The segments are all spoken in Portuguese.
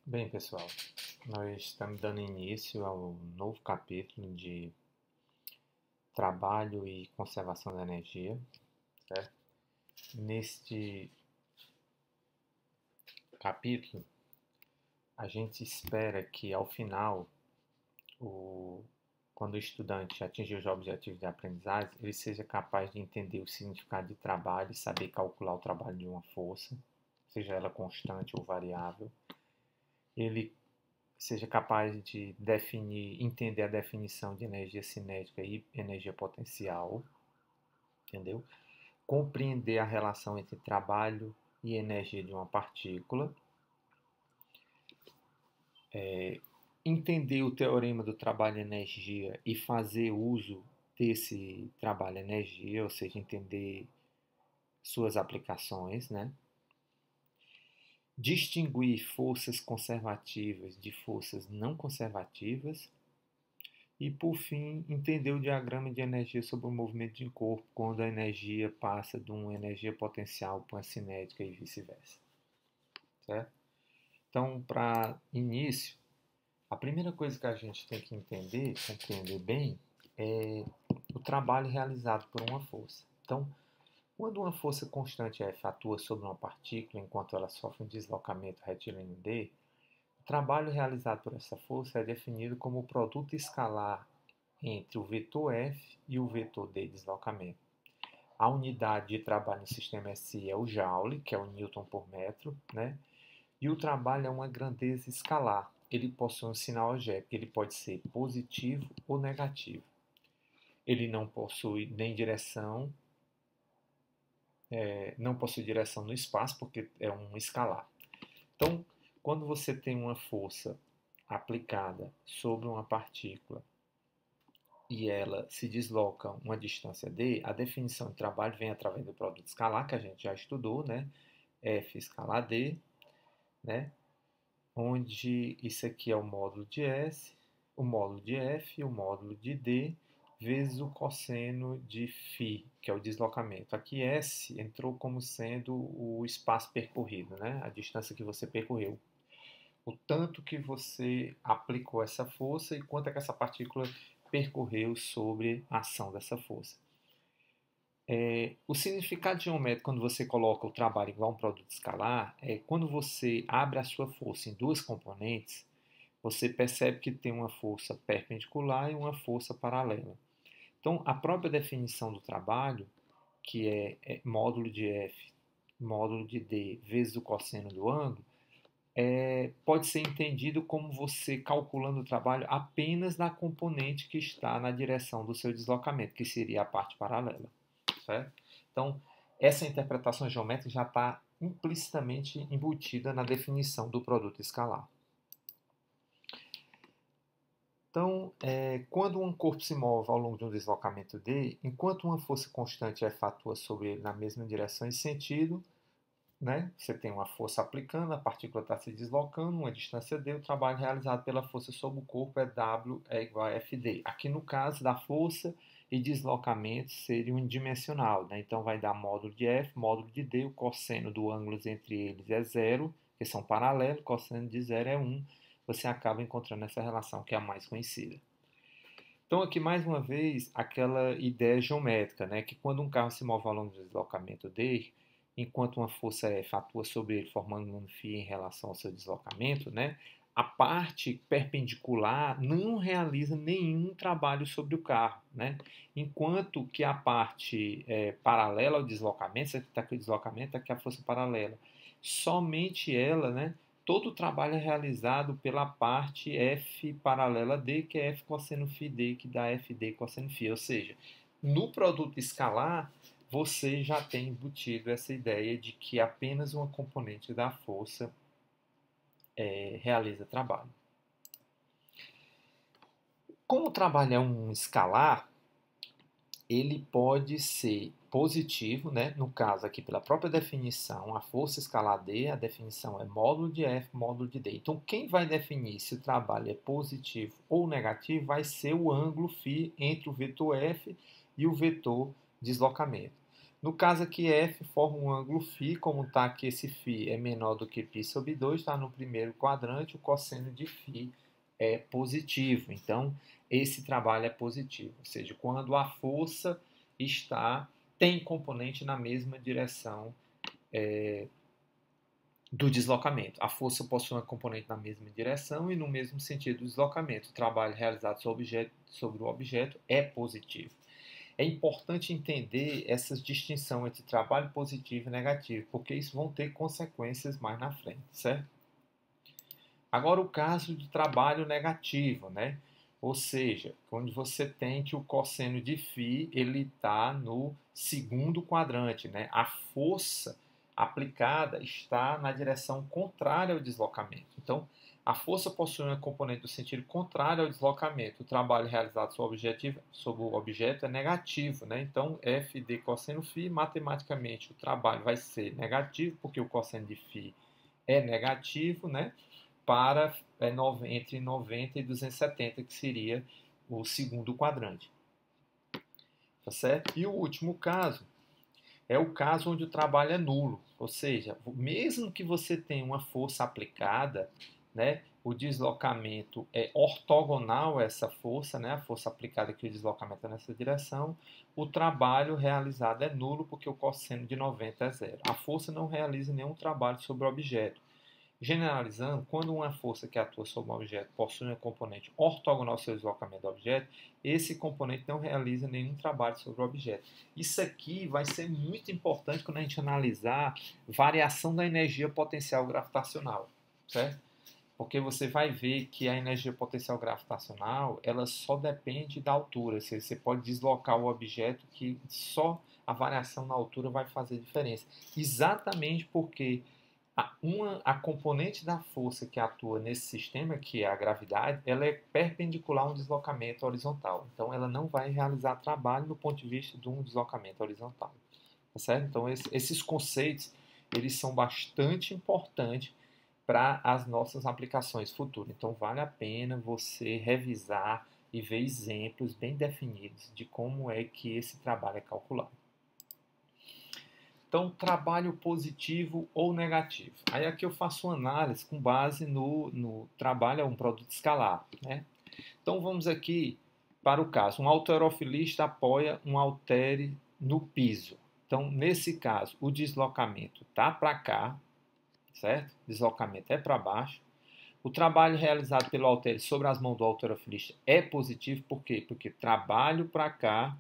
Bem, pessoal, nós estamos dando início ao novo capítulo de trabalho e conservação da energia, certo? Neste capítulo, a gente espera que ao final, o, quando o estudante atingir os objetivos de aprendizagem, ele seja capaz de entender o significado de trabalho e saber calcular o trabalho de uma força, seja ela constante ou variável. Ele seja capaz de definir, entender a definição de energia cinética e energia potencial, entendeu? Compreender a relação entre trabalho e energia de uma partícula, entender o teorema do trabalho-energia e fazer uso desse trabalho-energia, ou seja, entender suas aplicações, né? Distinguir forças conservativas de forças não conservativas. E, por fim, entender o diagrama de energia sobre o movimento de um corpo quando a energia passa de uma energia potencial para uma cinética e vice-versa. Certo? Então, para início, a primeira coisa que a gente tem que entender, compreender bem, é o trabalho realizado por uma força. Então, quando uma força constante F atua sobre uma partícula enquanto ela sofre um deslocamento retilíneo D, o trabalho realizado por essa força é definido como o produto escalar entre o vetor F e o vetor D de deslocamento. A unidade de trabalho no sistema SI é o Joule, que é o Newton por metro, né? E o trabalho é uma grandeza escalar. Ele possui um sinal algébrico, ele pode ser positivo ou negativo. Ele não possui nem direção, não possui direção no espaço, porque é um escalar. Então, quando você tem uma força aplicada sobre uma partícula e ela se desloca uma distância d, a definição de trabalho vem através do produto escalar, que a gente já estudou, né? F escalar d, né? Onde isso aqui é o módulo de S, o módulo de F e o módulo de D, vezes o cosseno de φ, que é o deslocamento. Aqui S entrou como sendo o espaço percorrido, né? A distância que você percorreu. O tanto que você aplicou essa força e quanto é que essa partícula percorreu sobre a ação dessa força. O significado geométrico, quando você coloca o trabalho igual a um produto escalar, é quando você abre a sua força em duas componentes, você percebe que tem uma força perpendicular e uma força paralela. Então, a própria definição do trabalho, que é módulo de F, módulo de D, vezes o cosseno do ângulo, pode ser entendido como você calculando o trabalho apenas na componente que está na direção do seu deslocamento, que seria a parte paralela. Certo? Então, essa interpretação geométrica já está implicitamente embutida na definição do produto escalar. Então, quando um corpo se move ao longo de um deslocamento D, enquanto uma força constante F atua sobre ele na mesma direção e sentido, né? Você tem uma força aplicando, a partícula está se deslocando, uma distância D, o trabalho realizado pela força sobre o corpo é W é igual a FD. Aqui no caso da força e deslocamento seria unidimensional, né? Então vai dar módulo de F, módulo de D, o cosseno do ângulo entre eles é zero, que são paralelos, o cosseno de zero é 1, você acaba encontrando essa relação que é a mais conhecida. Então aqui mais uma vez aquela ideia geométrica, né? Que quando um carro se move ao longo do deslocamento D, enquanto uma força F atua sobre ele formando um φ em relação ao seu deslocamento, né, a parte perpendicular não realiza nenhum trabalho sobre o carro, né, enquanto que a parte paralela ao deslocamento, você está aqui o deslocamento, aqui a força paralela, somente ela, né, todo o trabalho é realizado pela parte F paralela D, que é F cosseno φ D, que dá FD cosseno φ, ou seja, no produto escalar, você já tem embutido essa ideia de que apenas uma componente da força realiza trabalho. Como o trabalho é um escalar, ele pode ser positivo, né? No caso aqui pela própria definição, a força escalar D, a definição é módulo de F, módulo de D. Então quem vai definir se o trabalho é positivo ou negativo vai ser o ângulo φ entre o vetor F e o vetor deslocamento. No caso aqui, F forma um ângulo φ, como está aqui esse φ é menor do que π sobre 2, está no primeiro quadrante, o cosseno de φ é positivo. Então, esse trabalho é positivo, ou seja, quando a força tem componente na mesma direção do deslocamento. A força possui uma componente na mesma direção e no mesmo sentido do deslocamento. O trabalho realizado sobre o objeto é positivo. É importante entender essa distinção entre trabalho positivo e negativo, porque isso vão ter consequências mais na frente, certo? Agora, o caso de trabalho negativo, né? Ou seja, quando você tem que o cosseno de φ ele está no segundo quadrante, né? A força aplicada está na direção contrária ao deslocamento. Então, a força possui uma componente do sentido contrário ao deslocamento. O trabalho realizado sobre o objeto é negativo, né? Então, f de cosseno φ, matematicamente, o trabalho vai ser negativo, porque o cosseno de φ é negativo, né? Para entre 90 e 270, que seria o segundo quadrante. Tá certo? E o último caso é o caso onde o trabalho é nulo, ou seja, mesmo que você tenha uma força aplicada, né, o deslocamento é ortogonal a essa força, né, a força aplicada que o deslocamento é nessa direção, o trabalho realizado é nulo porque o cosseno de 90 é zero. A força não realiza nenhum trabalho sobre o objeto. Generalizando, quando uma força que atua sobre um objeto possui um componente ortogonal ao seu deslocamento do objeto, esse componente não realiza nenhum trabalho sobre o objeto. Isso aqui vai ser muito importante quando a gente analisar variação da energia potencial gravitacional, certo? Porque você vai ver que a energia potencial gravitacional ela só depende da altura. Você pode deslocar o objeto que só a variação na altura vai fazer diferença. Exatamente porque a componente da força que atua nesse sistema, que é a gravidade, ela é perpendicular a um deslocamento horizontal. Então, ela não vai realizar trabalho do ponto de vista de um deslocamento horizontal. Tá certo? Então, esses conceitos eles são bastante importantes para as nossas aplicações futuras. Então, vale a pena você revisar e ver exemplos bem definidos de como é que esse trabalho é calculado. Então, trabalho positivo ou negativo. Aí aqui eu faço uma análise com base no trabalho, é um produto escalar, né? Então, vamos aqui para o caso. Um halterofilista apoia um haltere no piso. Então, nesse caso, o deslocamento está para cá, certo? O deslocamento é para baixo. O trabalho realizado pelo haltere sobre as mãos do halterofilista é positivo, por quê? Porque trabalho para cá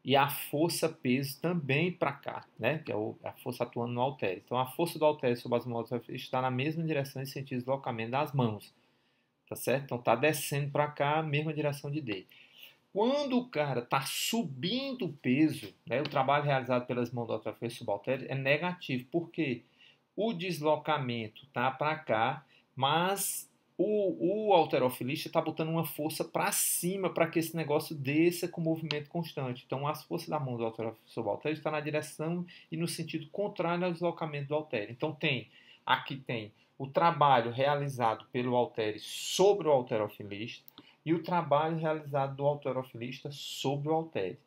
e a força peso também para cá, né? Que é a força atuando no haltere. Então, a força do haltere sobre as mãos do halterofilista está na mesma direção em sentido de deslocamento das mãos, tá certo? Então, está descendo para cá, mesma direção de D. Quando o cara está subindo o peso, né? O trabalho realizado pelas mãos do halterofilista sobre o haltere é negativo, porque o deslocamento está para cá, mas o halterofilista está botando uma força para cima para que esse negócio desça com movimento constante. Então, as forças da mão do halterofilista sobre o haltere estão na direção e no sentido contrário ao deslocamento do haltere. Então, aqui tem o trabalho realizado pelo haltere sobre o halterofilista e o trabalho realizado do halterofilista sobre o haltere.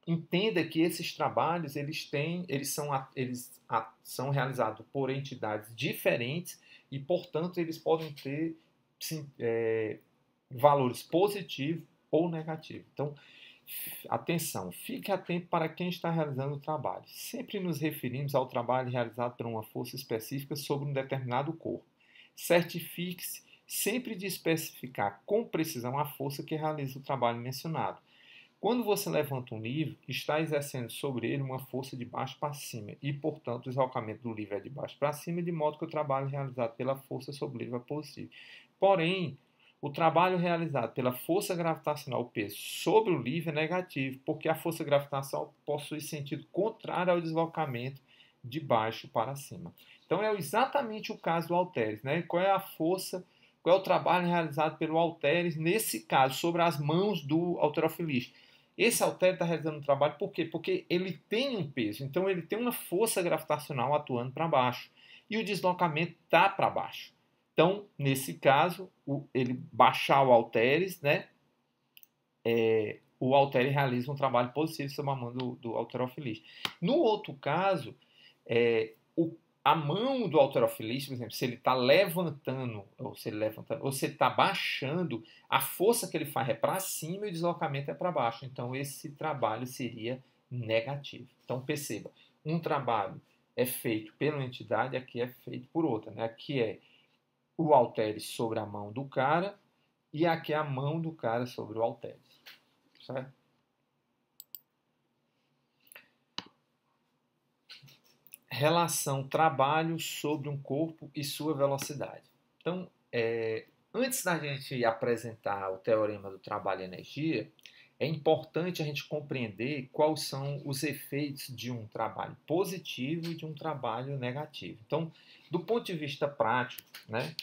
Entenda que esses trabalhos eles são realizados por entidades diferentes e, portanto, eles podem ter valores positivos ou negativos. Então, atenção, fique atento para quem está realizando o trabalho. Sempre nos referimos ao trabalho realizado por uma força específica sobre um determinado corpo. Certifique-se sempre de especificar com precisão a força que realiza o trabalho mencionado. Quando você levanta um livro, está exercendo sobre ele uma força de baixo para cima e, portanto, o deslocamento do livro é de baixo para cima, de modo que o trabalho realizado pela força sobre o livro é positivo. Porém, o trabalho realizado pela força gravitacional, o peso, sobre o livro é negativo, porque a força gravitacional possui sentido contrário ao deslocamento de baixo para cima. Então, é exatamente o caso do halteres, né? Qual é a força, qual é o trabalho realizado pelo halteres, nesse caso, sobre as mãos do halterofilista? Esse haltere está realizando um trabalho por quê? Porque ele tem um peso, então ele tem uma força gravitacional atuando para baixo e o deslocamento está para baixo. Então, nesse caso, ele baixar o halteres, né, o halter realiza um trabalho positivo sob a mão do halterofilista. No outro caso, a mão do halterofilista, por exemplo, se ele está levantando, ou se ele está baixando, a força que ele faz é para cima e o deslocamento é para baixo. Então, esse trabalho seria negativo. Então, perceba, um trabalho é feito pela entidade, aqui é feito por outra. Né? Aqui é o halteres sobre a mão do cara e aqui é a mão do cara sobre o halteres. Certo? Relação trabalho sobre um corpo e sua velocidade. Então, antes da gente apresentar o teorema do trabalho e energia, é importante a gente compreender quais são os efeitos de um trabalho positivo e de um trabalho negativo. Então, do ponto de vista prático, né,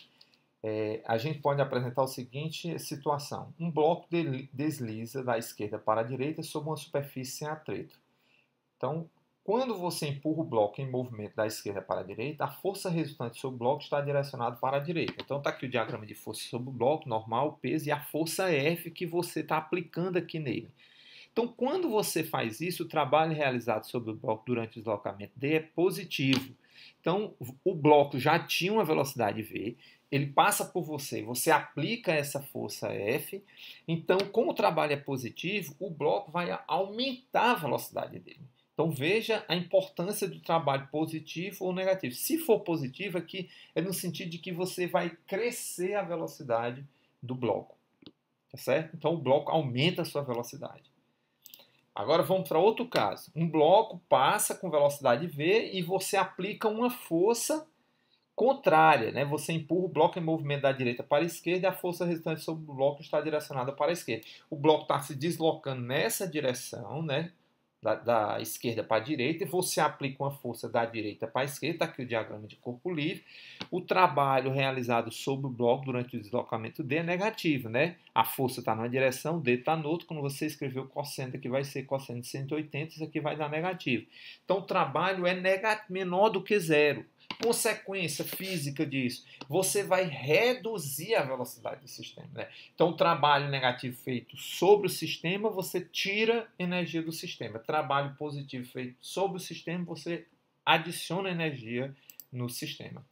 a gente pode apresentar a seguinte situação. Um bloco desliza da esquerda para a direita sobre uma superfície sem atrito. Então, quando você empurra o bloco em movimento da esquerda para a direita, a força resultante sobre o bloco está direcionada para a direita. Então, está aqui o diagrama de força sobre o bloco, normal, peso, e a força F que você está aplicando aqui nele. Então, quando você faz isso, o trabalho realizado sobre o bloco durante o deslocamento D é positivo. Então, o bloco já tinha uma velocidade V, ele passa por você, você aplica essa força F. Então, como o trabalho é positivo, o bloco vai aumentar a velocidade dele. Então, veja a importância do trabalho positivo ou negativo. Se for positivo, aqui é no sentido de que você vai crescer a velocidade do bloco. Tá certo? Então, o bloco aumenta a sua velocidade. Agora, vamos para outro caso. Um bloco passa com velocidade V e você aplica uma força contrária. Né? Você empurra o bloco em movimento da direita para a esquerda e a força resultante sobre o bloco está direcionada para a esquerda. O bloco está se deslocando nessa direção, né? Da esquerda para a direita, e você aplica uma força da direita para a esquerda, aqui o diagrama de corpo livre. O trabalho realizado sobre o bloco durante o deslocamento D é negativo, né? A força está numa direção, o D está no outro. Quando você escrever o cosseno aqui vai ser cosseno de 180, isso aqui vai dar negativo. Então o trabalho é menor do que zero. Consequência física disso, você vai reduzir a velocidade do sistema. Né? Então, o trabalho negativo feito sobre o sistema, você tira energia do sistema. Trabalho positivo feito sobre o sistema, você adiciona energia no sistema.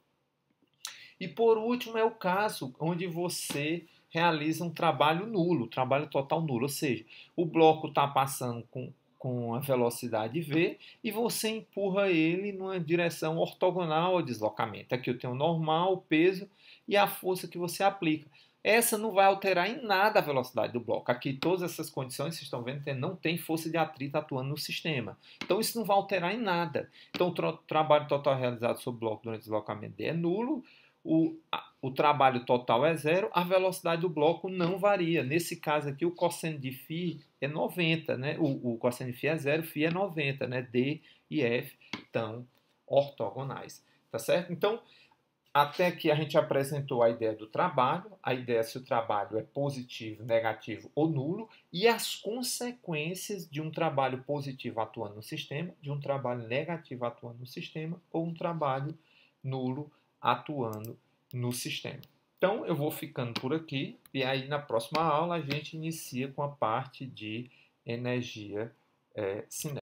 E, por último, é o caso onde você realiza um trabalho nulo, trabalho total nulo. Ou seja, o bloco está passando com a velocidade V e você empurra ele numa direção ortogonal ao deslocamento. Aqui eu tenho o normal, o peso e a força que você aplica. Essa não vai alterar em nada a velocidade do bloco. Aqui todas essas condições, vocês estão vendo que não tem força de atrito atuando no sistema. Então isso não vai alterar em nada. Então o trabalho total realizado sobre o bloco durante o deslocamento D é nulo. O trabalho total é zero, a velocidade do bloco não varia. Nesse caso aqui, o cosseno de φ é 90, né? O cosseno de φ é zero, φ é 90, né? D e F estão ortogonais, tá certo? Então, até aqui a gente apresentou a ideia do trabalho, a ideia se o trabalho é positivo, negativo ou nulo, e as consequências de um trabalho positivo atuando no sistema, de um trabalho negativo atuando no sistema, ou um trabalho nulo atuando no sistema. Então, eu vou ficando por aqui e aí na próxima aula a gente inicia com a parte de energia cinética.